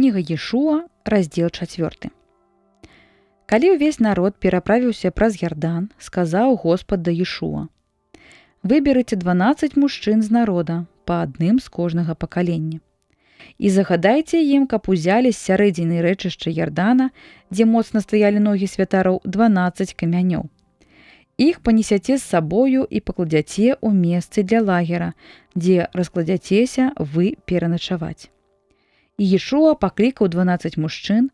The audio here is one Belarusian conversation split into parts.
Кніга Ешуа, раздзел 4. Калі ўвесь народ пераправіўся праз Ярдан, сказаў Господ да Ешуа: «Выберыце 12 мужчын з народа, па адным з кожнага пакалення. І загадайце ім, каб узялі з сярэдзіны рэчышча Ярдана, дзе моцна стаялі ногі святароў, 12 камянёў. Іх панесяце з сабою і пакладзяце ў месцы для лагера, дзе раскладзяцеся вы пераначаваць». І Ешуа паклікаў 12 мужчын,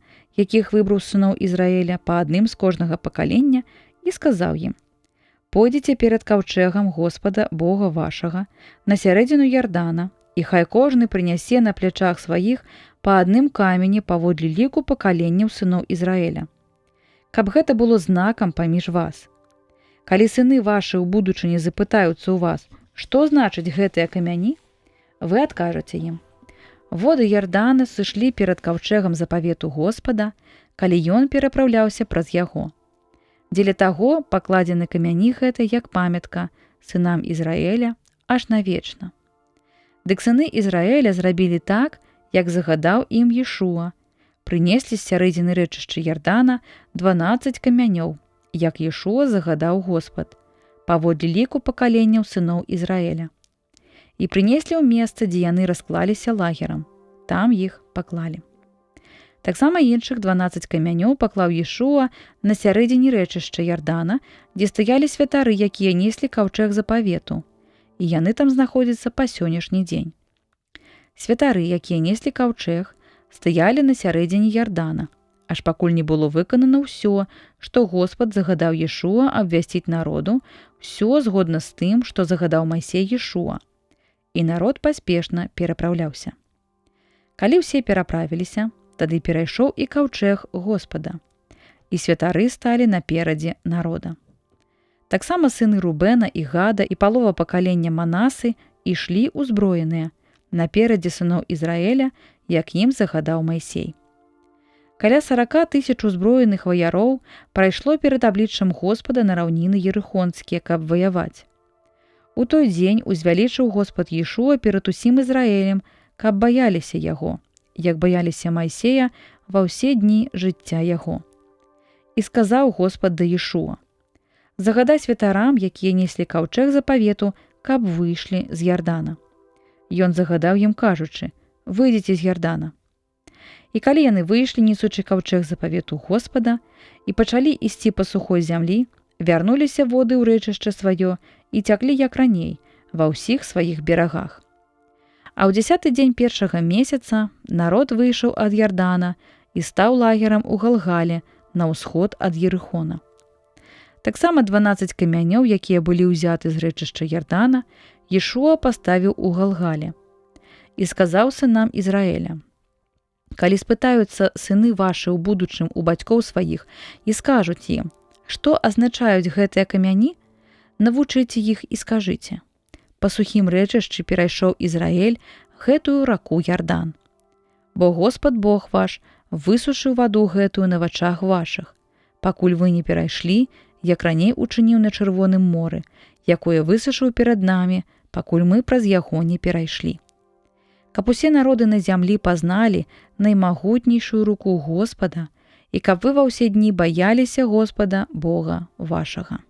якіх выбраў з сыноў Ізраіля па адным з кожнага пакалення, і сказаў ім: «Пойдзеце перад каўчэгам Господа Бога вашага на сярэдзіну Ярдана, і хай кожны прынясе на плячах сваіх па адным камені паводле ліку пакаленняў сыноў Ізраіля, каб гэта было знакам паміж вас. Калі сыны вашы ў будучыні запытаюцца ў вас, што значыць гэтыя камяні, вы адкажаце ім: воды Ярдана сышлі перад каўчэгам запавету Господа, калі ён перапраўляўся праз яго. Дзеля таго пакладзены камяні гэта як памятка сынам Ізраіля аж навечна». Дык сыны Ізраіля зрабілі так, як загадаў ім Ешуа, прынеслі з сярэдзіны рэчышча Ярдана 12 камянёў, як Ешуа загадаў Господ, паводле ліку пакаленняў сыноў Ізраіля. І прынеслі ў месца, дзе яны расклаліся лагерам. Там іх паклалі. Таксама іншых 12 камянёў паклаў Ешуа на сярэдзіне рэчышча Ярдана, дзе стаялі святары, якія неслі каўчэг запавету, і яны там знаходзяцца па сённяшні дзень. Святары, якія неслі каўчэг, стаялі на сярэдзіне Ярдана, аж пакуль не было выканана ўсё, што Господ загадаў Ешуа абвясціць народу, ўсё згодна з тым, што загадаў Майсей Ешуа. І народ паспешна перапраўляўся. Калі ўсе пераправіліся, тады перайшоў і каўчэг Господа, і святары сталі наперадзе народа. Таксама сыны Рубэна і Гада і палова пакалення Манасы ішлі ўзброеныя наперадзе сыноў Ізраіля, як ім загадаў Майсей. Каля 40 000 узброеных ваяроў прайшло перад абліччам Господа на раўніны ерыхонскія, каб ваяваць. У той дзень узвялічыў Господ Ешуа перад усім Ізраілем, каб баяліся яго, як баяліся Майсея ва ўсе дні жыцця яго. І сказаў Господ да Ешуа: «Загадай святарам, якія неслі каўчэг запавету, каб выйшлі з Ярдана». Ён загадаў ім, кажучы: «Выйдзеце з Ярдана». І калі яны выйшлі, несучы каўчэг запавету Господа, і пачалі ісці па сухой зямлі, вярнуліся воды ў рэчышча сваё і цяклі як раней ва ўсіх сваіх берагах. А ў 10-й дзень першага месяца народ выйшаў ад Ярдана і стаў лагерам у Галгале на ўсход ад Ерыхона. Таксама 12 камянёў, якія былі ўзяты з рэчышча Ярдана, Ешуа паставіў у Галгале. І сказаў сынам Ізраіля: «Калі спытаюцца сыны вашы ў будучым у бацькоў сваіх і скажуць ім, што азначаюць гэтыя камяні, навучыце іх і скажыце: па сухім рэчышчы перайшоў Ізраіль гэтую раку Ярдан. Бо Господ Бог ваш высушыў ваду гэтую на вачах вашых, пакуль вы не перайшлі, як раней учыніў на Чырвоным моры, якое высушыў перад намі, пакуль мы праз яго не перайшлі. Каб усе народы на зямлі пазналі наймагутнейшую руку Господа, і каб вы ва ўсе дні баяліся Господа Бога вашага».